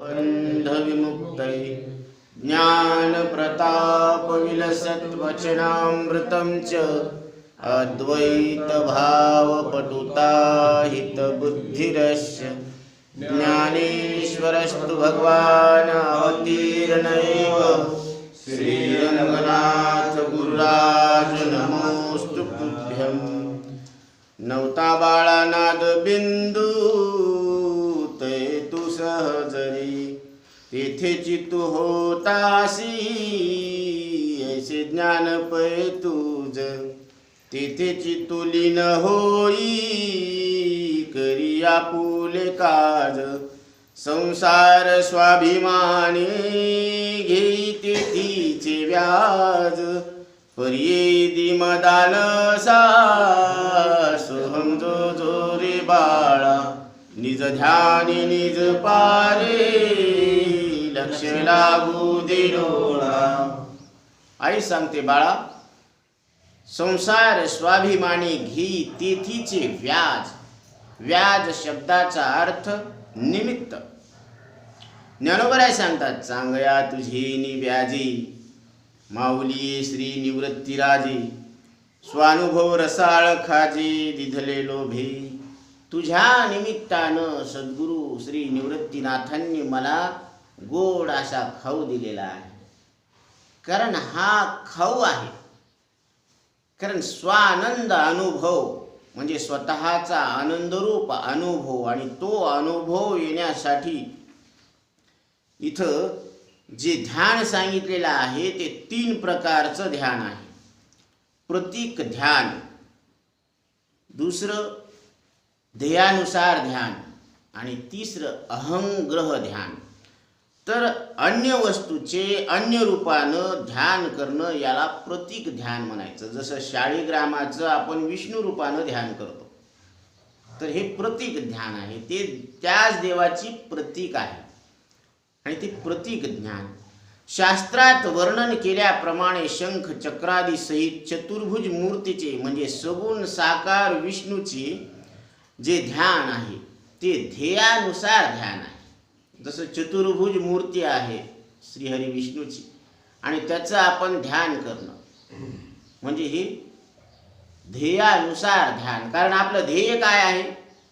बंधविमुक्तये ज्ञानप्रतापविलसत्वचनामृतं च अद्वैतभावपटुता हितबुद्धिरस्य ज्ञानेश्वरस्तु भगवान् अवतीर्णैव श्रीरङ्गनाथ गुरुराज नमोऽस्तु तुभ्यं। नवता बाळानाद बिंदू ते तू सहजरी तेथे चित्तू होतासी ऐसे ज्ञान पै तुझ तेथे चित्तू लीन होई करी आपुले काज संसार स्वाभिमानी घेई तेथीचे व्याज पर्येदी मदालसा सोहम जो जोरे बाळा निज ध्यानी निज पारे लक्ष लागू दे डोळा। आई सांगते, बाळा, संसार स्वाभिमानी घी तेथीचे व्याज। व्याज शब्दाचा अर्थ निमित्त। ज्ञानोबराय सांगतात, चांगया तुझी नि व्याजी माऊली श्री निवृत्तीराजी स्वानुभव रसाळ खाजी दिधले लोभी। तुझ्या निमित्तानं सद्गुरू श्री निवृत्तीनाथांनी मला गोड असा खाऊ दिलेला आहे। कारण हा खाऊ आहे, कारण स्वानंद अनुभव म्हणजे स्वतःचा आनंदरूप अनुभव, आणि तो अनुभव येण्यासाठी इथं जे ध्यान सांगितलेलं आहे ते 3 प्रकारचं ध्यान आहे। प्रतीक ध्यान, दुसरं ध्येयानुसार ध्यान, आणि तिसरं अहंग्रह ध्यान। तर अन्य वस्तूचे अन्य रूपानं ध्यान करणं याला प्रतीक ध्यान म्हणायचं। जसं शाळीग्रामाचं आपण विष्णू रूपानं ध्यान करतो, तर हे प्रतीक ध्यान आहे, ते त्याच देवाची प्रतीक आहे, आणि ते प्रतीक ज्ञान। शास्त्रात वर्णन केल्याप्रमाणे शंख चक्रादी सहित चतुर्भुज मूर्तीचे म्हणजे सगुण साकार विष्णूचे जे ध्यान आहे ते ध्येयानुसार ध्यान आहे। जसं चतुर्भुज मूर्ती आहे श्रीहरी विष्णूची, आणि त्याचं आपण ध्यान करणं म्हणजे हे ध्येयानुसार ध्यान। कारण आपलं ध्येय काय आहे?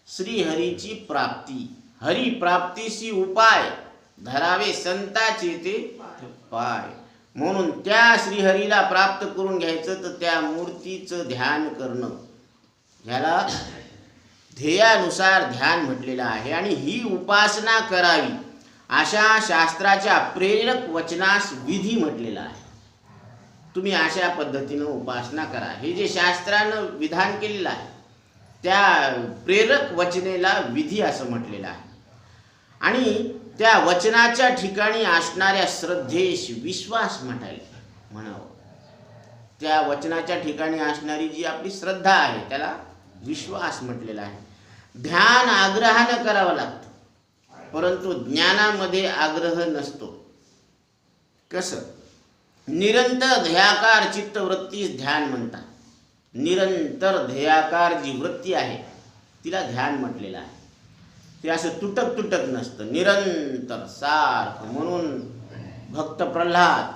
श्रीहरीची प्राप्ती। हरी प्राप्तीशी उपाय धरावे संताचे ते पाय। म्हणून त्या श्रीहरीला प्राप्त करून घ्यायचं तर त्या मूर्तीचं ध्यान करणं ह्याला ध्येयानुसार ध्यान म्हटलेलं आहे। आणि ही उपासना करावी अशा शास्त्राच्या प्रेरक वचनास विधी म्हटलेला आहे। तुम्ही अशा पद्धतीनं उपासना करा, हे जे शास्त्रानं विधान केलेलं आहे त्या प्रेरक वचनेला विधी असं म्हटलेलं आहे। आणि त्या वचनाच्या ठिकाणी असणाऱ्या श्रद्धेस विश्वास म्हणावं। त्या वचनाच्या ठिकाणी असणारी जी आपली श्रद्धा आहे त्याला विश्वास म्हटलेला आहे। ध्यान आग्रहानं करावं लागतं, परंतु ज्ञानामध्ये आग्रह नसतो। कसं? निरंतर ध्येयाकार चित्तवृत्तीस ध्यान म्हणतात। निरंतर ध्येयाकार जी वृत्ती आहे तिला ध्यान म्हटलेलं आहे। ते असं तुटक तुटक नसतं, निरंतर सारखं। म्हणून भक्त प्रल्हाद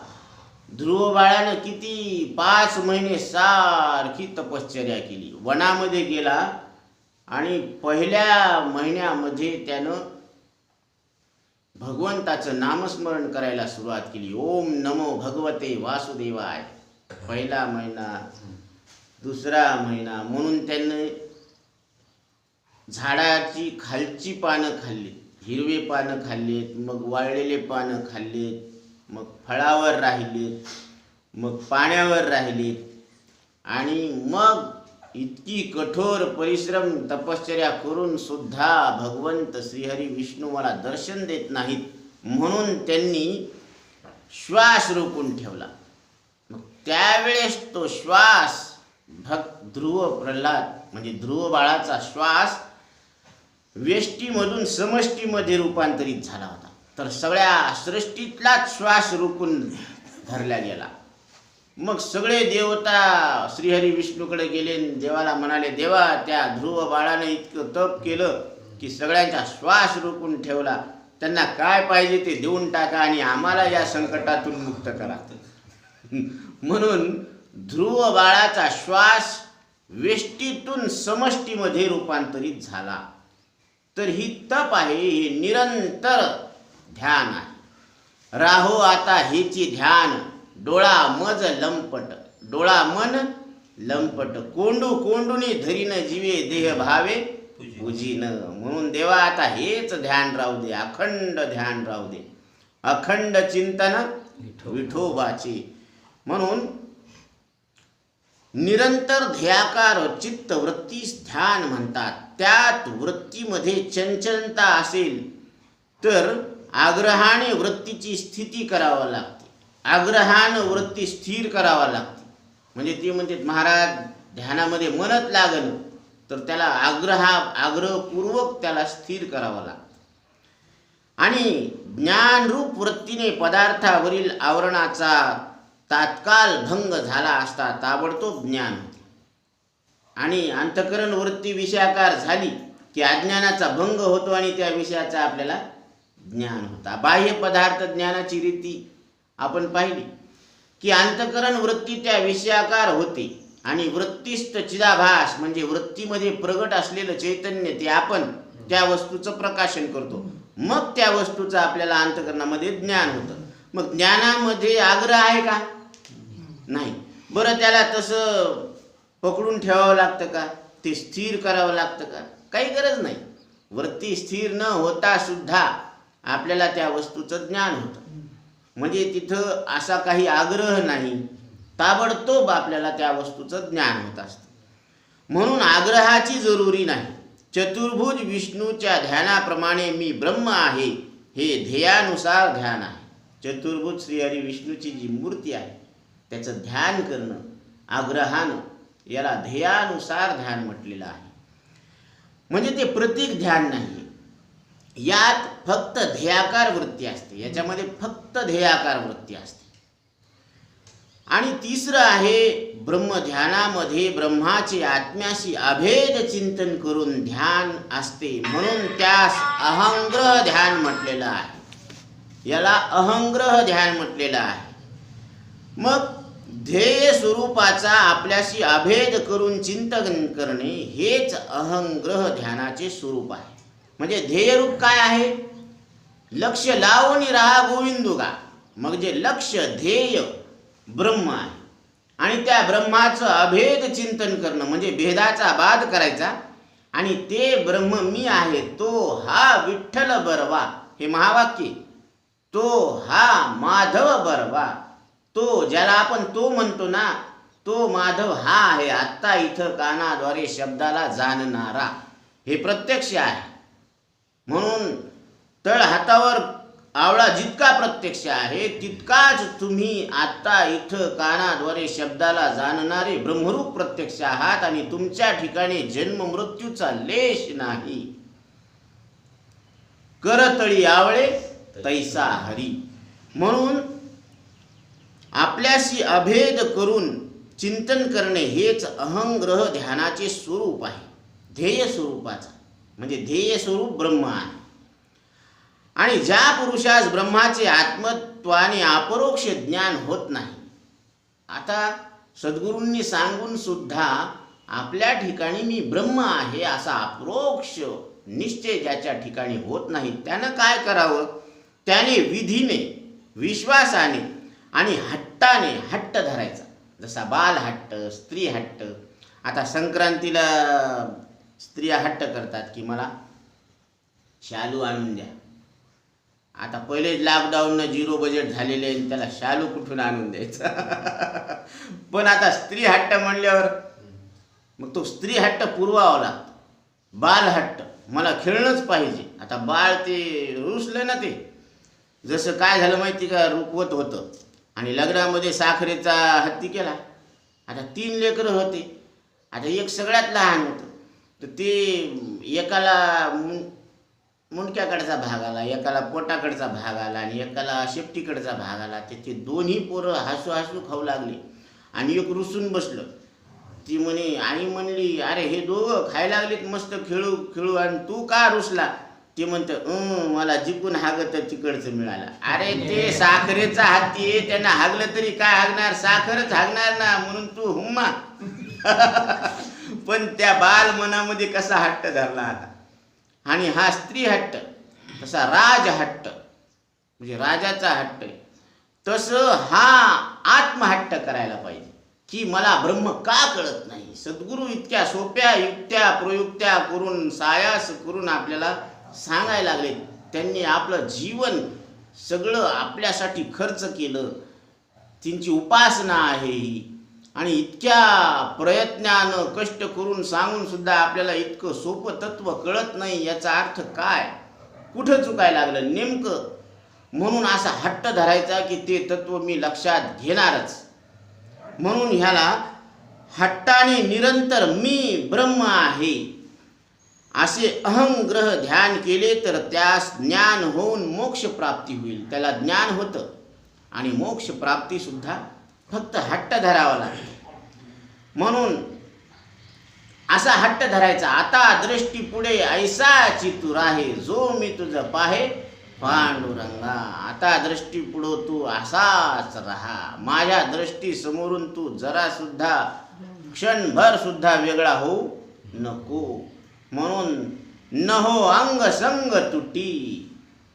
ध्रुव बाळानं किती 5 महिने सारखी तपश्चर्या केली, वनामध्ये गेला, आणि पहिल्या महिन्यामध्ये त्यानं भगवंताचं नामस्मरण करायला सुरुवात केली। ओम नमो भगवते वासुदेवाय। पहिला महिना, दुसरा महिना, म्हणून त्यानं झाडाची खालची पानं खाल्ली, हिरवे पानं खाल्लेत, मग वाळलेले पानं खाल्लेत, मग फळावर राहिलेत, मग पाण्यावर राहिलेत, आणि मग इतकी कठोर परिश्रम तपश्चर्या करून सुद्धा भगवंत श्रीहरी विष्णू मला दर्शन देत नाहीत, म्हणून त्यांनी श्वास रोखून ठेवला। मग त्यावेळेस तो श्वास ध्रुव प्रल्हाद म्हणजे ध्रुव बाळाचा श्वास व्यष्टीमधून समष्टीमध्ये रूपांतरित झाला होता। तर सगळ्या सृष्टीतलाच श्वास रोखून धरला गेला। मग सगळे देवता श्रीहरी विष्णूकडे गेले, देवाला म्हणाले, देवा त्या ध्रुव बाळाने इतकं तप केलं की सगळ्यांचा श्वास रोखून ठेवला, त्यांना काय पाहिजे ते देऊन टाका आणि आम्हाला या संकटातून मुक्त करा. म्हणून ध्रुव बाळाचा श्वास वेष्टीतून समष्टीमध्ये रूपांतरित झाला. तर ही तप आहे, हे निरंतर ध्यान आहे. राहो आता हेची ध्यान, डोळा मज लंपट, डोळा मन लंपट, कोंडू कोंडूनी धरीन जीवे देह भावे पूजीन. म्हणून देवा आता हेच ध्यान राहू दे, अखंड ध्यान राहू दे, अखंड चिंतन विठोबाचे. म्हणून निरंतर ध्येयाकार चित्त वृत्तीस ध्यान म्हणतात. त्यात वृत्तीमध्ये चंचलता असेल तर आग्रहाने वृत्तीची स्थिती करावी लागते, आग्रहाने वृत्ती स्थिर करावा लागते. म्हणजे ती म्हणते महाराज ध्यानामध्ये मनच लागलं तर त्याला आग्रहपूर्वक त्याला स्थिर करावं लागतं. आणि ज्ञानरूप वृत्तीने पदार्थावरील आवरणाचा तात्काळ भंग झाला असता ताबडतोब ज्ञान होते. आणि अंतःकरण वृत्ती विषयाकार झाली की अज्ञानाचा भंग होतो आणि त्या विषयाचा आपल्याला ज्ञान होता. बाह्य पदार्थ ज्ञानाची रीती आपण पाहिली की अंतःकरण वृत्ती त्या विषयाकार होते आणि वृत्तीस्थ चिदाभास म्हणजे वृत्तीमध्ये प्रगट असलेलं चैतन्य ते आपण त्या वस्तूचं प्रकाशन करतो. मग त्या वस्तूचं आपल्याला अंतःकरणामध्ये ज्ञान होतं. मग ज्ञानामध्ये आग्रह आहे का? नाही. बरं त्याला तसं पकडून ठेवावं लागतं का? ते स्थिर करावं लागतं का? काही गरज नाही. वृत्ती स्थिर न होता सुद्धा आपल्याला त्या वस्तूचं ज्ञान होतं. म्हणजे तिथं असा काही आग्रह नाही, ताबडतोब आपल्याला त्या वस्तूचं ज्ञान होत असतं. म्हणून आग्रहाची जरुरी नाही. चतुर्भुज विष्णूच्या ध्यानाप्रमाणे मी ब्रह्म आहे हे ध्येयानुसार ध्यान आहे. चतुर्भुज श्रीहरी विष्णूची जी मूर्ती आहे त्याचं ध्यान करणं आग्रहानं, याला ध्येयानुसार ध्यान म्हटलेलं आहे. म्हणजे ते प्रतीक ध्यान नाही. यात फक्त ध्येयाकार वृत्ती असते, याच्यामध्ये फक्त ध्येयाकार वृत्ती असते. आणि तिसरं आहे ब्रह्मध्यानामध्ये ब्रह्माचे आत्म्याशी अभेद चिंतन करून ध्यान असते, म्हणून त्यास अहंग्रह ध्यान म्हटलेलं आहे. याला अहंग्रह ध्यान म्हटलेलं आहे. मग ध्येय स्वरूपाचा आपल्याशी अभेद करून चिंतन करणे हेच अहंग्रह ध्यानाचे स्वरूप आहे. म्हणजे ध्येयरूप काय आहे? लक्ष लावून राहा गोविंदुगा. मग जे लक्ष ध्येय ब्रह्म आहे आणि त्या ब्रह्माचं अभेद चिंतन करणं म्हणजे भेदाचा बाध करायचा आणि ते ब्रह्म मी आहे, तो हा विठ्ठल बरवा, हे महावाक्य, तो हा माधव बरवा, तो ज्याला आपण तो म्हणतो ना, तो माधव हा आहे आत्ता इथं कानाद्वारे शब्दाला जाणणारा, हे प्रत्यक्ष आहे. म्हणून तळ हातावर आवळा जितका प्रत्यक्ष आहे तितकाच तुम्ही आत्ता इथं कानाद्वारे शब्दाला जाणणारे ब्रह्मरूप प्रत्यक्ष आहात आणि तुमच्या ठिकाणी जन्म मृत्यूचा लेश नाही. करतळी आवळे तैसा हरी. म्हणून आपल्याशी अभेद करून चिंतन करणे हेच अहंग्रह ध्यानाचे स्वरूप आहे, ध्येय स्वरूपाचा. म्हणजे ध्येय स्वरूप ब्रह्म आहे. आणि ज्या पुरुषास ब्रह्माचे आत्मत्वाने अपरोक्ष ज्ञान होत नाही, आता सद्गुरूंनी सांगून सुद्धा आपल्या ठिकाणी मी ब्रह्म आहे असा अपरोक्ष निश्चय ज्याच्या ठिकाणी होत नाही, त्यानं काय करावं? त्याने विधीने, विश्वासाने आणि हट्टाने हट्ट धरायचा. जसा बाल हट्ट, स्त्री हट्ट. आता संक्रांतीला स्त्रिया हट्ट करतात की मला शालू आणून द्या. आता पहिले लॉकडाऊननं 0 बजेट झालेले आहे, त्याला शालू कुठून आणून द्यायचा? पण आता स्त्री हट्ट म्हणल्यावर मग तो स्त्री हट्ट पुरवावा लागतो. बाल हट्ट, मला खेळणंच पाहिजे. आता बाळ ते रुसलं ना, ते जसं काय झालं माहिती का, रुकवत होतं आणि लग्नामध्ये साखरेचा हत्ती केला. आता 3 लेकरं होते. आता एक सगळ्यात लहान होतं, तर ते एकाला मुंडक्याकडचा भाग आला, एकाला पोटाकडचा भाग आला आणि एकाला शेपटीकडचा भाग आला. ते दोन्ही पोरं हसू हसू खाऊ लागले आणि एक रुसून बसलं. ती म्हणे, आई म्हणली, अरे हे दोघं खायला लागलेत मस्त खेळू खेळू आणि तू का रुसला? ते म्हणतं मला जिंकून हागत तिकडचं मिळालं. अरे ते साखरेचा हाती आहे, त्यांना हागलं तरी काय हागणार, साखरच हागणार ना, म्हणून तू हुम्मा. पण त्या बाल मनामध्ये कसा हट्ट धरला आता. आणि हा स्त्री हट्ट, तसा राज हट्ट म्हणजे राजाचा हट्ट आहे. तसं हा आत्महट्ट करायला पाहिजे की मला ब्रह्म का कळत नाही. सद्गुरू इतक्या सोप्या युक्त्या प्रयुक्त्या करून सायास करून आपल्याला सांगायला लागले. त्यांनी आपलं जीवन सगळं आपल्यासाठी खर्च केलं. त्यांची उपासना आहे ही. आणि इतक्या प्रयत्नानं कष्ट करून सांगून सुद्धा आपल्याला इतकं सोपं तत्व कळत नाही. याचा अर्थ काय, कुठं चुकायला लागलं नेमकं. म्हणून असा हट्ट धरायचा की ते तत्व मी लक्षात घेणारच. म्हणून ह्याला हट्टाने निरंतर मी ब्रह्म आहे असे अहंग्रह ध्यान केले तर त्यास ज्ञान होऊन मोक्ष प्राप्ती होईल. त्याला ज्ञान होतं आणि मोक्ष प्राप्ती सुद्धा फक्त हट्ट धरावा लागतो. म्हणून असा हट्ट धरायचा. आता दृष्टी पुढे ऐसाची तू राहे, जो मी तुझं पाहे पांडुरंगा. आता दृष्टी पुढं तू असाच राहा. माझ्या दृष्टी समोरून तू जरा सुद्धा क्षणभर सुद्धा वेगळा होऊ नको. म्हणून न हो अंग संग तुटी.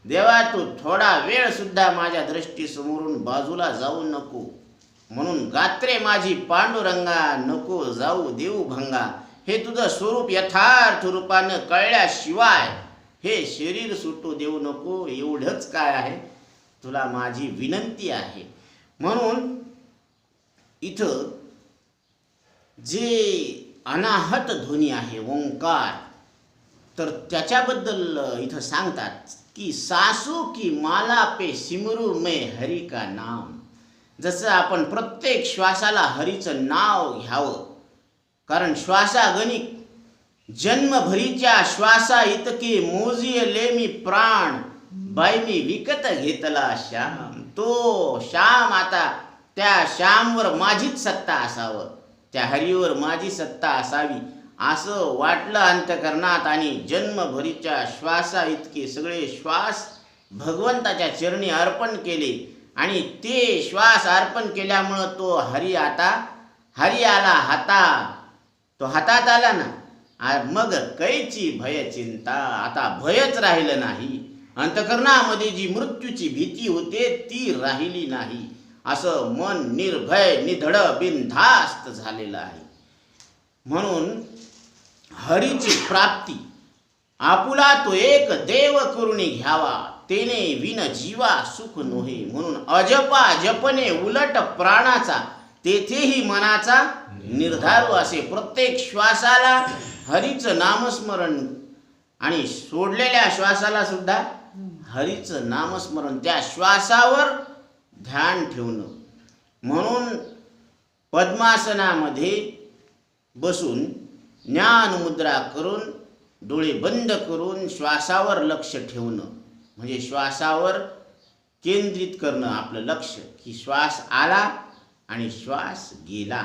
देवा तू थोडा वेळ सुद्धा माझ्या दृष्टी समोरून बाजूला जाऊ नको. म्हणून गात्रे माझी पांडुरंगा, नको जाऊ देऊ भंगा. हे तुझं स्वरूप यथार्थ रूपानं कळल्याशिवाय हे शरीर सुटू देऊ नको. एवढंच काय आहे तुला माझी विनंती आहे. म्हणून इथं जे अनाहत ध्वनी आहे ओंकार, तर त्याच्याबद्दल इथं सांगतात की सासू की माला पे सिमरू मैं हरी का नाम. जसं आपण प्रत्येक श्वासाला हरीचं नाव घ्यावं. कारण श्वासागणिक जन्मभरीच्या श्वासा इतके मोजिले मी प्राण, बाई मी विकत घेतला श्याम. तो श्याम आता त्या श्यामवर माझीच सत्ता असावं, त्या हरीवर माझी सत्ता असावी असं वाटलं अंतकरणात. आणि जन्मभरीच्या श्वासा इतके सगळे श्वास भगवंताच्या चरणी अर्पण केले. आणि ते श्वास अर्पण केल्यामुळं तो हरी आला तो हातात आला ना. मग कैची भय चिंता, आता भयच राहिलं नाही. अंतकरणामध्ये जी मृत्यूची भीती होते ती राहिली नाही. असं मन निर्भय निधड बिनधास्त झालेलं आहे. म्हणून हरीची प्राप्ती आपुला तो एक देव करुणी घ्यावा, तेने विन जीवा सुख नोहे. म्हणून अजपा जपने उलट प्राणाचा, तेथेही मनाचा निर्धारू असे. प्रत्येक श्वासाला हरीचं नामस्मरण आणि सोडलेल्या श्वासाला सुद्धा हरीचं नामस्मरण, त्या श्वासावर ध्यान ठेवणं. म्हणून पद्मासनामध्ये बसून ज्ञान मुद्रा करून डोळे बंद करून श्वासावर लक्ष ठेवणं म्हणजे श्वासावर केंद्रित करणं आपलं लक्ष, की श्वास आला आणि श्वास गेला.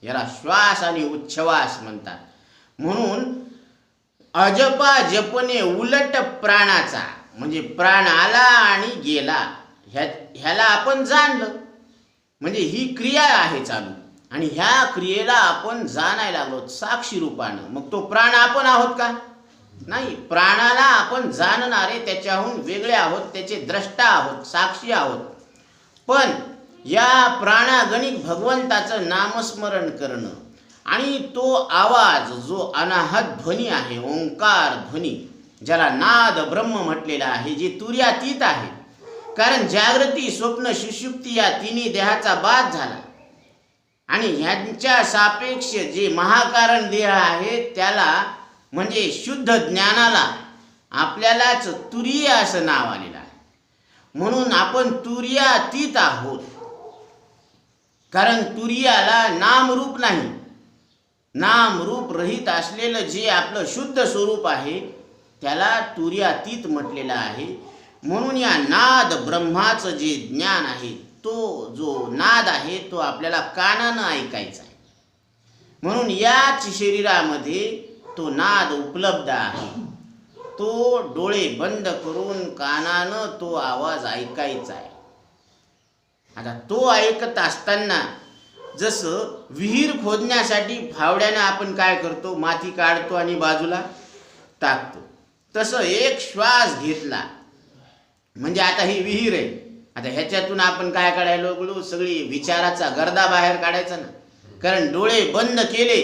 याला श्वास आणि उच्छ्वास म्हणतात. म्हणून अजपा जपणे उलट प्राणाचा म्हणजे प्राण आला आणि गेला, ह्याला आपण जाणलं म्हणजे ही क्रिया आहे चालू. आणि ह्या क्रियेला आपण जाणायला लागलो साक्षी रूपानं. मग तो प्राण आपण आहोत का? नाही. प्राणाला आपण जाणणारे, त्याच्याहून वेगळे आहोत, त्याचे द्रष्टा आहोत, साक्षी आहोत. पण या प्राणागणिक भगवंताचं नामस्मरण करणं आणि तो आवाज जो अनाहत ध्वनी आहे, ओंकार ध्वनी, ज्याला नाद ब्रह्म म्हटलेला आहे, जे तुर्यातीत आहे. कारण जागृती स्वप्न सुषुप्ती या तिन्ही देहाचा बाध झाला आणि ह्यांच्या सापेक्ष जे महाकारण देह आहे त्याला म्हणजे शुद्ध ज्ञानाला आपल्यालाच तुरीय असं नाव आलेलं आहे. म्हणून आपण तुर्यातीत आहोत. कारण तुर्याला नामरूप नाही. नामरूप रहित असलेलं जे आपलं शुद्ध स्वरूप आहे त्याला तुर्यातीत म्हटलेलं आहे. म्हणून या नाद ब्रह्माचं जे ज्ञान आहे, तो जो नाद आहे तो आपल्याला कानानं ऐकायचा आहे. म्हणून याच शरीरामध्ये तो नाद उपलब्ध आहे. तो डोळे बंद करून कानानं तो आवाज ऐकायचा आहे. आता तो ऐकत असताना जसं विहीर खोदण्यासाठी फावड्यानं आपण काय करतो, माती काढतो आणि बाजूला टाकतो, तसं एक श्वास घेतला म्हणजे आता ही विहीर आहे. आता ह्याच्यातून आपण काय काढायला लागलो, सगळी विचाराचा गर्दा बाहेर काढायचा ना. कारण डोळे बंद केले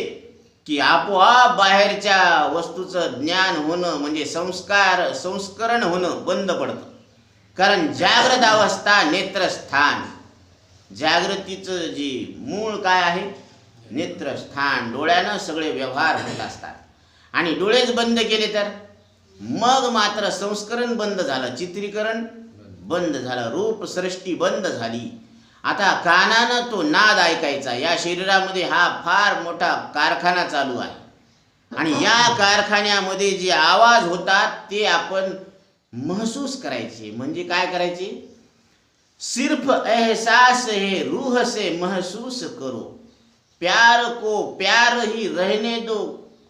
की आपोआप बाहेरच्या वस्तूचं ज्ञान होणं म्हणजे संस्करण होणं बंद पडतं. कारण जागृत अवस्था नेत्रस्थान, जागृतीचं जे मूळ काय आहे, नेत्रस्थान. डोळ्यानं सगळे व्यवहार होत असतात आणि डोळेच बंद केले तर मग मात्र संस्करण बंद झालं, चित्रीकरण बंद झालं, रूप सृष्टी बंद झाली. आता कानानं तो नाद ऐकायचा. या शरीरामध्ये हा फार मोठा कारखाना चालू आहे आणि या कारखान्यामध्ये जे आवाज होतात ते आपण महसूस करायचे. म्हणजे काय करायचे, सिर्फ एहसास है रूह से महसूस करो, प्यार को प्यार ही रहने दो,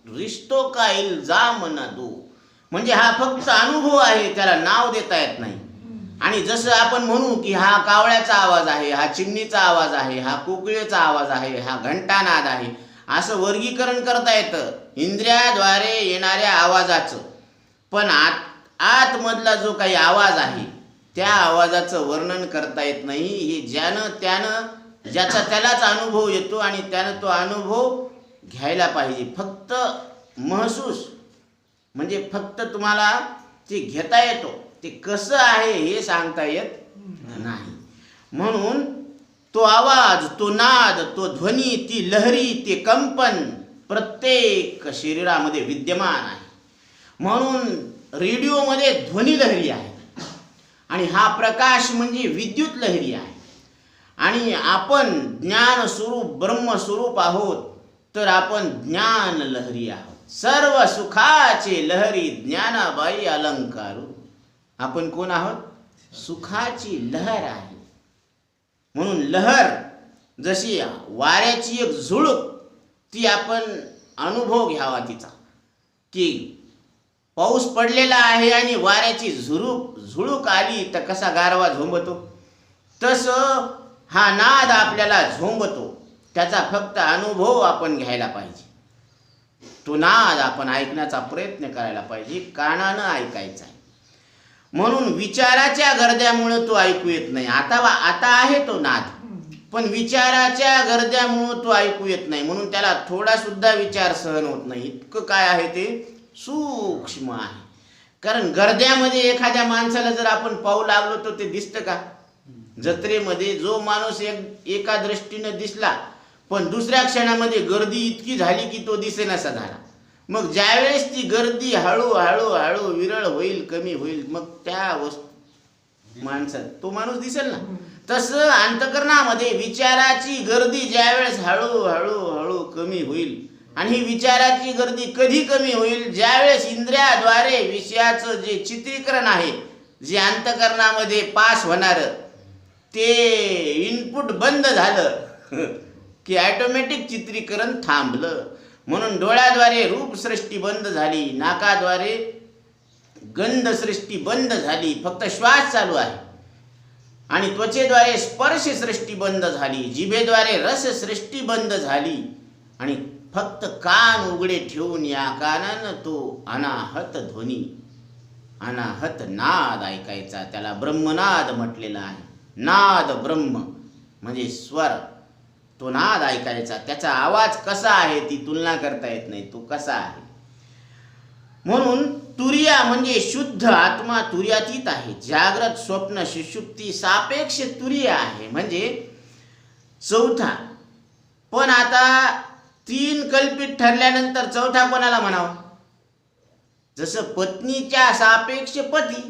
रिश्तों का इल्जाम न दो. म्हणजे हा फक्त अनुभव आहे, त्याला नाव देता येत नाही. आणि जसं आपण म्हणू की हा कावळ्याचा आवाज आहे, हा चिमणीचा आवाज आहे, हा कोकिळेचा आवाज आहे, हा घंटानाद आहे, असं वर्गीकरण करता येतं इंद्रियाद्वारे येणाऱ्या आवाजाचं. पण आतमधला जो काही आवाज आहे त्या आवाजाचं वर्णन करता येत नाही. हे ज्याचा त्यालाच अनुभव येतो आणि त्यानं तो अनुभव घ्यायला पाहिजे. फक्त महसूस म्हणजे फक्त तुम्हाला ते घेता येतो, ते कसं आहे हे सांगता येत नाही. म्हणून तो आवाज, तो नाद, तो ध्वनी, ती लहरी, ते कंपन प्रत्येक शरीरामध्ये विद्यमान आहे. म्हणून रेडिओमध्ये ध्वनी लहरी आहे आणि हा प्रकाश म्हणजे विद्युत लहरी आहे. आणि आपण ज्ञान स्वरूप ब्रह्मस्वरूप आहोत तर आपण ज्ञान लहरी आहोत. सर्व सुखाचे लहरी ज्ञानाबाई अलंकारू. आपण कोण आहोत, सुखाची लहर आहे. म्हणून लहर जशी वाऱ्याची एक झुळूक, ती आपण अनुभव घ्यावा तिचा, की पाऊस पडलेला आहे आणि वाऱ्याची झुळूक आली तर कसा गारवा झोंबतो, तसं हा नाद आपल्याला झोंबतो. त्याचा फक्त अनुभव आपण घ्यायला पाहिजे. तो नाद आपण ऐकण्याचा प्रयत्न करायला पाहिजे, कानानं ऐकायचा आहे. म्हणून विचाराच्या गर्द्यामुळे तो ऐकू येत नाही. आता आहे तो नाद, पण विचाराच्या गर्द्यामुळे तो ऐकू येत नाही. म्हणून त्याला थोडा सुद्धा विचार सहन होत नाही. इतकं काय आहे ते सूक्ष्म आहे. कारण गर्द्यामध्ये एखाद्या माणसाला जर आपण पाहू लागलो तर ते दिसतं का? जत्रेमध्ये जो माणूस एका दृष्टीनं दिसला पण दुसऱ्या क्षणामध्ये गर्दी इतकी झाली की तो दिसेनासा झाला. मग ज्यावेळेस ती गर्दी हळू विरळ होईल, कमी होईल, मग त्या माणसात तो माणूस दिसेल ना. तसं अंतकरणामध्ये विचाराची गर्दी ज्यावेळेस हळू कमी होईल, आणि ही विचाराची गर्दी कधी कमी होईल, ज्यावेळेस इंद्रियाद्वारे विषयाचं जे चित्रीकरण आहे, जे अंतकरणामध्ये पास होणार ते इनपुट बंद झालं की ऑटोमॅटिक चित्रीकरण थांबलं. म्हणून डोळ्याद्वारे रूपसृष्टी बंद झाली, नाकाद्वारे गंधसृष्टी बंद झाली, फक्त श्वास चालू आहे. आणि त्वचेद्वारे स्पर्शसृष्टी बंद झाली, जिभेद्वारे रससृष्टी बंद झाली. आणि फक्त कान उघडे ठेवून या कानानं तो अनाहत ध्वनी, अनाहत नाद ऐकायचा. त्याला ब्रह्मनाद म्हटलेला आहे. नाद ब्रह्म म्हणजे स्वर, तो नाद ऐकायचा. त्याचा आवाज कसा आहे ती तुलना करता येत नाही, तो कसा आहे. म्हणून तुरिया म्हणजे शुद्ध आत्मा तुर्यातीत आहे. जागृत स्वप्न सुषुप्ती सापेक्ष तुरीय आहे, म्हणजे चौथा. पण आता 3 कल्पित ठरल्यानंतर चौथा कोणाला म्हणावा? जसं पत्नीच्या सापेक्ष पती.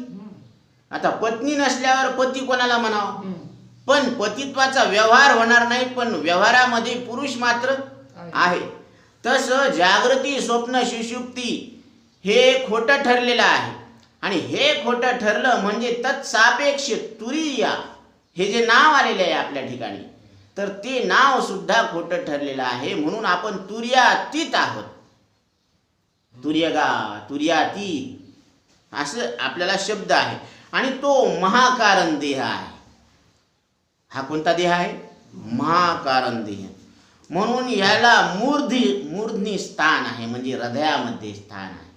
आता पत्नी नसल्यावर पती कोणाला म्हणावा? पण पतित्वाचा व्यवहार होणार नाही, पण व्यवहारामध्ये पुरुष मात्र आहे. तसं जागृती स्वप्न सुषुप्ती हे खोटं ठरलेलं आहे. आणि हे खोटं ठरलं म्हणजे तत्सापेक्ष तुरीया हे जे नाव आलेले आहे आपल्या ठिकाणी, तर ते नाव सुद्धा खोटं ठरलेलं आहे. म्हणून आपण तुर्यातीत आहोत. तुर्यगा तुर्यातीत असं आपल्याला शब्द आहे. आणि तो महाकारण देह आहे. हा कोणता देह आहे? महाकारण देह. म्हणून ह्याला मूर्धनी स्थान आहे, म्हणजे हृदयामध्ये स्थान आहे.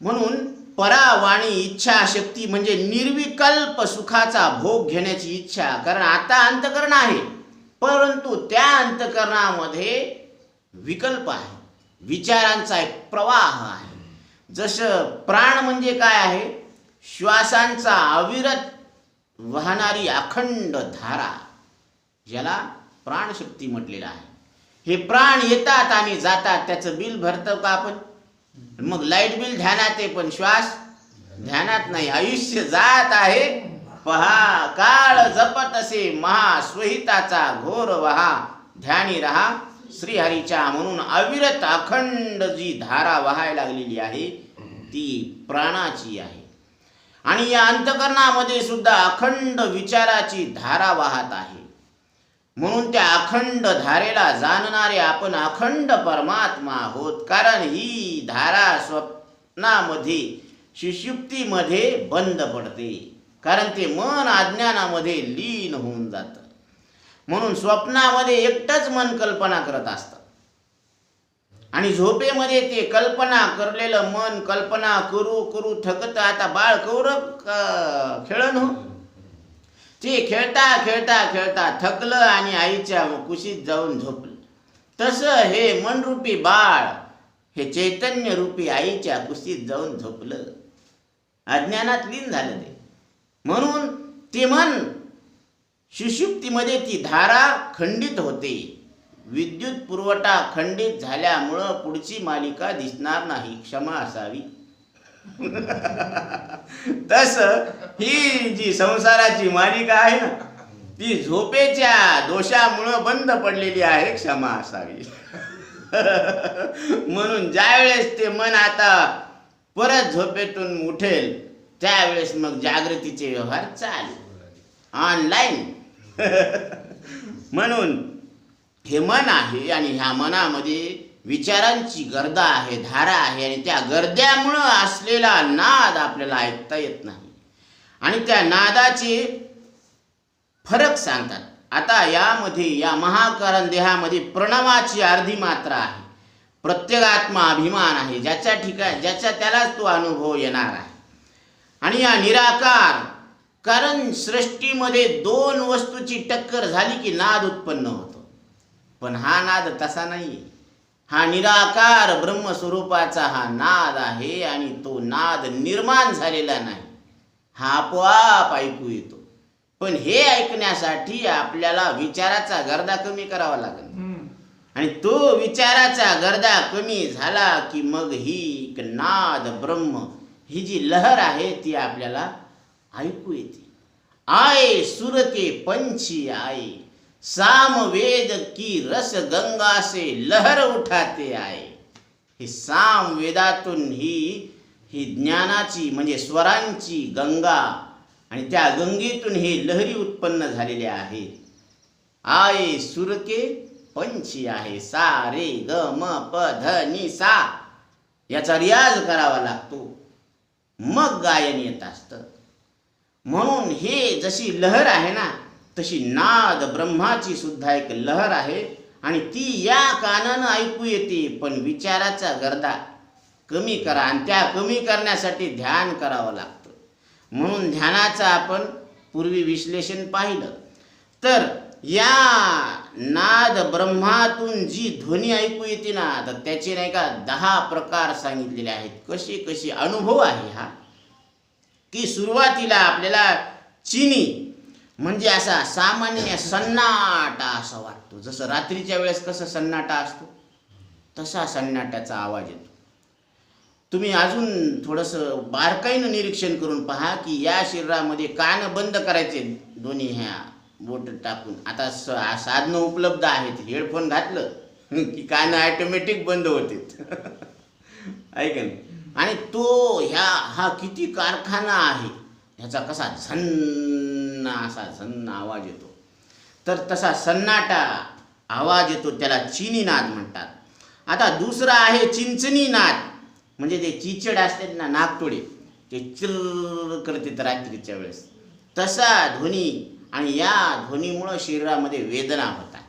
म्हणून परावाणी इच्छा शक्ती म्हणजे निर्विकल्प सुखाचा भोग घेण्याची इच्छा. कारण आता अंतकरण आहे, परंतु त्या अंतकरणामध्ये विकल्प आहे, विचारांचा एक प्रवाह आहे. जसं प्राण म्हणजे काय आहे? श्वासांचा अविरत वाहणारी अखंड धारा, ज्याला प्राणशक्ती म्हटलेलं आहे. हे प्राण येतात आणि जातात, त्याचं बिल भरतो का आपण? मग लाईट बिल ध्यानात आहे, पण श्वास ध्यानात नाही. आयुष्य जात आहे पहा, काळ जपत असे महास्वहिताचा घोर वहा, ध्यानी रहा श्रीहरीच्या. म्हणून अविरत अखंड जी धारा वाहायला लागलेली आहे ती प्राणाची आहे. आणि या अंतकरणामध्ये सुद्धा अखंड विचाराची धारा वाहत आहे. म्हणून त्या अखंड धारेला जाणणारे आपण अखंड परमात्मा आहोत. कारण ही धारा स्वप्नामध्ये सुषुप्तीमध्ये बंद पडते, कारण ते मन अज्ञानामध्ये लीन होऊन जातं. म्हणून स्वप्नामध्ये एकटंच मन कल्पना करत असतं आणि झोपेमध्ये ते कल्पना करलेलं मन कल्पना करू करू थकत. आता बाळ कौरव खेळण हो, ते खेळता खेळता खेळता थकलं आणि आईच्या कुशीत जाऊन झोपलं. तसं हे मनरूपी बाळ हे चैतन्य रूपी आईच्या कुशीत जाऊन झोपलं, अज्ञानात लीन झालं ते. म्हणून ते मन सुषुप्तीमध्ये ती धारा खंडित होते. विद्युत पुरवठा खंडित झाल्यामुळं पुढची मालिका दिसणार नाही, क्षमा असावी. तस ही जी संसाराची मालिका आहे ना, ती झोपेच्या दोषामुळं बंद पडलेली आहे, क्षमा असावी. म्हणून ज्यावेळेस ते मन आता परत झोपेतून उठेल त्यावेळेस मग जागृतीचे व्यवहार चालू ऑनलाईन. म्हणून हे मन आहे आणि ह्या मनामध्ये विचारांची गर्दा आहे, धारा आहे. आणि त्या गर्द्यामुळं असलेला नाद आपल्याला ऐकता येत नाही. आणि त्या नादाचे फरक सांगतात. आता यामध्ये या महाकारण देहामध्ये प्रणवाची अर्धी मात्रा आहे, प्रत्येगात्मा अभिमान आहे, ज्याच्या त्यालाच तो अनुभव येणार आहे. आणि या निराकार कारण सृष्टीमध्ये दोन वस्तूची टक्कर झाली की नाद उत्पन्न होतो. पण हा नाद तसा नाही. हा निराकार ब्रह्मस्वरूपाचा हा नाद आहे आणि तो नाद निर्माण झालेला नाही, हा आपोआप ऐकू येतो. पण हे ऐकण्यासाठी आपल्याला विचाराचा गर्दा कमी करावा लागेल. आणि तो विचाराचा गर्दा कमी झाला की मग ही नाद ब्रह्म ही जी लहर आहे ती आपल्याला ऐकू येते. आए सुर के पंछी आए, सामवेद की रस गंगा से लहर उठाते आए. ही सामवेदातून ही ज्ञानाची म्हणजे स्वरांची गंगा आणि त्या गंगेतून हे लहरी उत्पन्न झालेल्या आहेत. आए सुर के पंछी आहे, सा रे ग म प ध नि सा याचा रियाज करावा लागतो, मग गायन येत असतं. म्हणून हे जशी लहर आहे ना, तशी नाद ब्रह्माची सुद्धा एक लहर आहे आणि ती या कानानं ऐकू येते. पण विचाराचा गर्दा कमी करा आणि त्या कमी करण्यासाठी ध्यान करावं लागतं. म्हणून ध्यानाचं आपण पूर्वी विश्लेषण पाहिलं तर या नाद ब्रह्मातून जी ध्वनी ऐकू येते ना, तर त्याचे नाही का 10 प्रकार सांगितलेले आहेत. कशी कशी अनुभव आहे हा, की सुरुवातीला आपल्याला चिनी म्हणजे असा सामान्य सन्नाटा असा वाटतो. जसं रात्रीच्या वेळेस कसं सन्नाटा असतो तसा सन्नाट्याचा आवाज येतो. तुम्ही अजून थोडंसं बारकाईनं निरीक्षण करून पहा की या शरीरामध्ये कान बंद करायचे दोन्ही ह्या बोट टाकून. आता साधनं उपलब्ध आहेत, हेडफोन घातलं की कान ऑटोमॅटिक बंद होते. ऐका ना. आणि तो हा किती कारखाना आहे, ह्याचा कसा झन्न असा झन्न आवाज येतो. तर तसा सन्नाटा आवाज येतो, त्याला चिनी नाद म्हणतात. आता दुसरा आहे चिंचणी नाद. म्हणजे ते चिचड असतात ना नागतोडे, ते चिर करतात रात्रीच्या वेळेस, तसा ध्वनी. आणि या ध्वनीमुळं शरीरामध्ये वेदना होतात.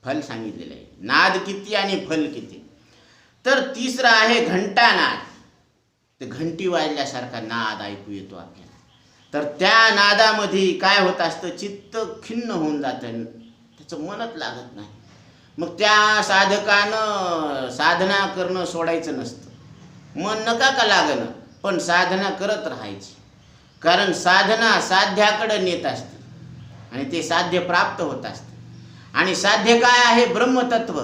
फल सांगितलेलं आहे, नाद किती आणि फल किती. तर तिसरा आहे घंटानाद. ते घंटी वाजल्यासारखा नाद ऐकू येतो आपल्याला. तर त्या नादामध्ये काय होत असतं, चित्त खिन्न होऊन जातं, त्याचं मनच लागत नाही. मग त्या साधकानं साधना करणं सोडायचं नसतं. मन नका का लागणं, पण साधना करत राहायची. कारण साधना साध्याकडे नेत असते आणि ते साध्य प्राप्त होत असते. आणि साध्य काय आहे, ब्रह्मतत्व.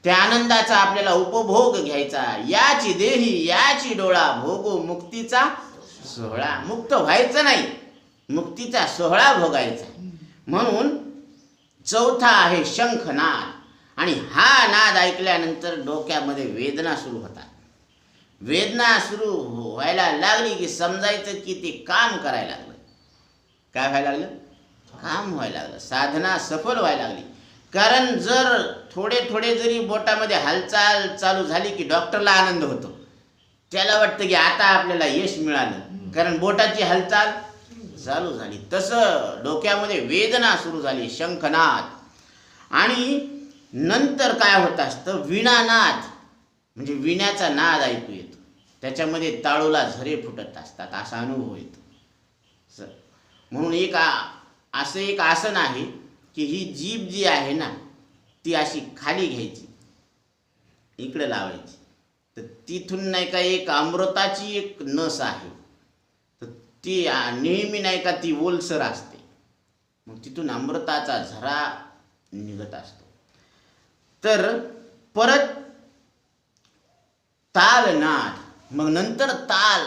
त्या आनंदाचा आपल्याला उपभोग घ्यायचा. याची देही याची डोळा भोगो मुक्तीचा सोहळा. मुक्त व्हायचं नाही, मुक्तीचा सोहळा भोगायचा. म्हणून चौथा आहे शंखनाद. आणि हा नाद ऐकल्यानंतर डोक्यामध्ये वेदना सुरू होतात. वेदना सुरू व्हायला लागली की समजायचं की ते काम करायला लागलं. काय व्हायला लागलं, काम व्हायला लागलं, साधना सफल व्हायला लागली. कारण जर थोडे थोडे जरी बोटामध्ये हालचाल चालू झाली की डॉक्टरला आनंद होतो. त्याला वाटतं की आता आपल्याला यश मिळालं, कारण बोटाची हालचाल चालू झाली. तसं डोक्यामध्ये वेदना सुरू झाली, शंखनाद. आणि नंतर काय होत असतं, वीणानाद. म्हणजे विण्याचा नाद ऐकू येतो, त्याच्यामध्ये ताळूला झरे फुटत असतात, असा अनुभव येतो. म्हणून असं एक आसन आहे की ही जीभ जी आहे ना, ती अशी खाली घ्यायची, इकडे लावायची. तर तिथून नाही का एक अमृताची एक नस आहे, तर ती नेहमी नाही का ती ओलसर असते. मग तिथून अमृताचा झरा निघत असतो. तर परत ताल नाद. मग नंतर ताल,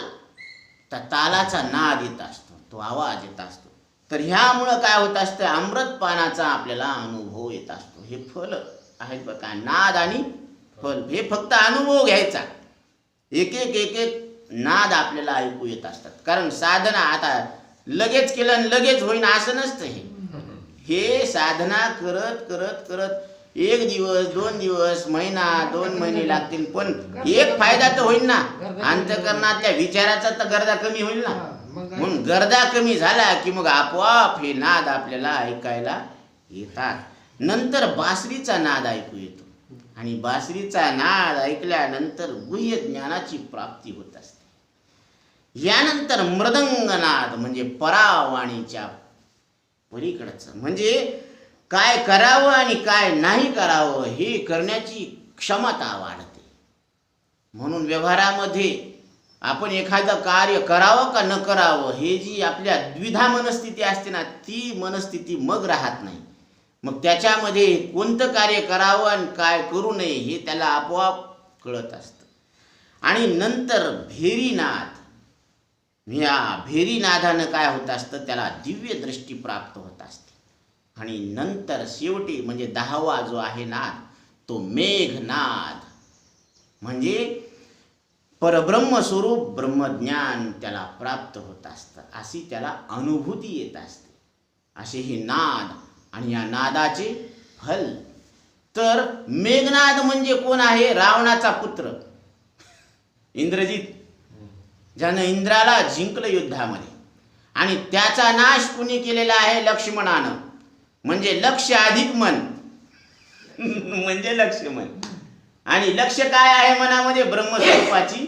त्या तालाचा नाद येत असतो, तो आवाज येत असतो. तर ह्यामुळं काय होत असतं, अमृतपानाचा आपल्याला अनुभव येत असतो. हे फल आहेत बघा, नाद आणि फल. हे फक्त अनुभव घ्यायचा. एक एक एक एक नाद आपल्याला ऐकू येत असतात. कारण साधना आता लगेच केलं आणि लगेच होईन असं नसतं. हे साधना करत करत करत 1 दिवस 2 दिवस महिना 2 महिने लागतील, पण एक फायदा तर होईल ना, अंतःकरणातल्या विचाराचा तर गर्दा कमी होईल ना. म्हणून गर्दा कमी झाला की मग आपोआप हे नाद आपल्याला ऐकायला येतात. नंतर बासरीचा नाद ऐकू येतो. आणि बासरीचा नाद ऐकल्यानंतर गुह्य ज्ञानाची प्राप्ती होत असते. यानंतर मृदंगनाद, म्हणजे परावाणीच्या पलीकडचं, म्हणजे काय करावं आणि काय नाही करावं हे करण्याची क्षमता वाढते. म्हणून व्यवहारामध्ये आपण एखादं कार्य करावं का न करावं, हे जी आपल्या द्विधा मनस्थिती असते ना, ती मनस्थिती मग राहत नाही. मग त्याच्यामध्ये कोणतं कार्य करावं आणि काय करू नये हे त्याला आपोआप कळत असतं. आणि नंतर भेरीनाद. या भेरीनादानं काय होत असतं, त्याला दिव्य दृष्टी प्राप्त होत असते. आणि नंतर शेवटी म्हणजे 10वा जो आहे नाद, तो मेघनाद. म्हणजे परब्रह्मस्वरूप ब्रह्मज्ञान त्याला प्राप्त होत असतं, अशी त्याला अनुभूती येत असते. असे हे नाद आणि या नादाचे फल. तर मेघनाद म्हणजे कोण आहे, रावणाचा पुत्र इंद्रजित, ज्यानं इंद्राला जिंकलं युद्धामध्ये. आणि त्याचा नाश कुणी केलेला आहे, लक्ष्मणानं. म्हणजे लक्ष अधिक मन म्हणजे लक्ष्मण. आणि लक्ष काय आहे मनामध्ये, ब्रह्मस्वरूपाची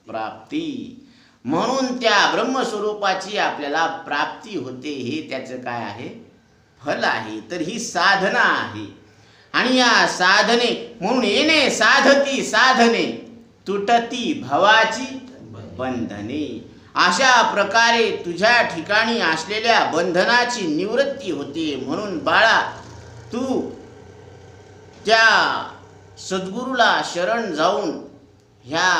प्राप्ती. म्हणून त्या ब्रह्मस्वरूपाची आपल्याला प्राप्ती होते, हे त्याचं काय आहे, फल आहे. तर ही साधना आहे. आणि या साधने म्हणून येणे साधती साधने, तुटती भवाची बंधने. अशा प्रकारे तुझ्या ठिकाणी असलेल्या बंधनाची निवृत्ती होते. म्हणून बाळा, तू त्या सद्गुरूला शरण जाऊन ह्या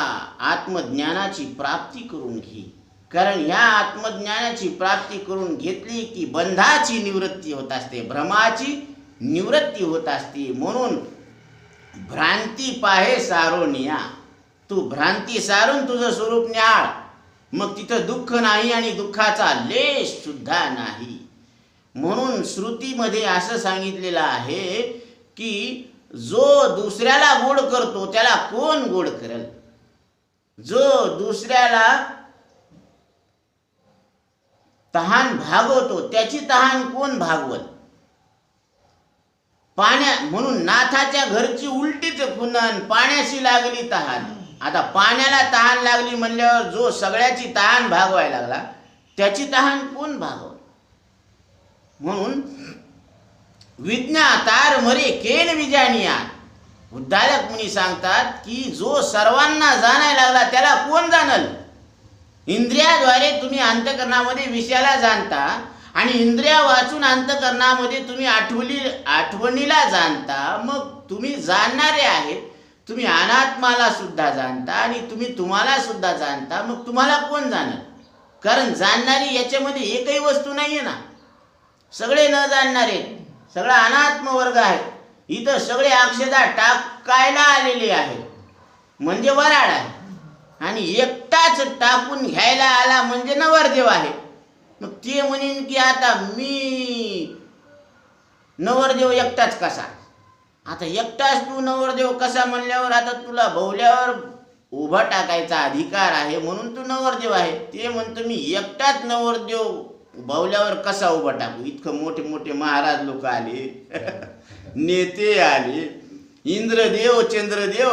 आत्मज्ञानाची प्राप्ती करून घे. कारण ह्या आत्मज्ञानाची प्राप्ती करून घेतली की बंधाची निवृत्ती होत असते, भ्रमाची निवृत्ती होत असते. म्हणून भ्रांती पाहे सारोनिया. तू भ्रांती सारून तुझं स्वरूप न्याळ, मग तिथं दुःख नाही आणि दुःखाचा लेश सुद्धा नाही. म्हणून श्रुतीमध्ये असं सांगितलेलं आहे की जो दुसऱ्याला गोड करतो त्याला कोण गोड करेल. जो दुसऱ्याला तहान भागवतो त्याची तहान कोण भागवल? म्हणून नाथाच्या घरची उलटीच खुनन, पाण्याशी लागली तहान. आता पाण्याला तहान लागली म्हणल्यावर जो सगळ्याची तहान भागवायला लागला त्याची तहान कोण भागवल? म्हणून विज्ञातार मरे केन विजानिया. उद्दालक मुनी सांगतात की जो सर्वांना जाणायला लागला त्याला कोण जाणल? इंद्रियाद्वारे तुम्ही अंतःकरणामध्ये विषयाला जाणता आणि इंद्रिया वाचून अंतःकरणामध्ये तुम्ही आठवणीला जाणता. मग तुम्ही जाणणारे आहेत, तुम्ही अनात्माला सुद्धा जाणता आणि तुम्ही तुम्हाला सुद्धा जाणता. मग तुम्हाला कोण जाणल? कारण जाणणारी याच्यामध्ये एकही वस्तू नाहीये ना. सगळे न जाणणारे, सगळा अनात्म वर्ग आहे. इथं सगळे अक्षदा टाकायला आलेले आहेत म्हणजे वराड आहे, आणि एकटाच टाकून घ्यायला आला म्हणजे नवरदेव आहे. मग ते म्हणेन की आता मी नवरदेव एकटाच कसा? आता एकटाच तू नवरदेव कसा म्हणल्यावर आता तुला भोवल्यावर उभा टाकायचा अधिकार आहे म्हणून तू नवरदेव आहे. ते म्हणतो मी एकटाच नवरदेव भोवल्यावर कसा उभा टाकू? इतकं मोठे मोठे महाराज लोक आले, नेते आले, इंद्रदेव चंद्रदेव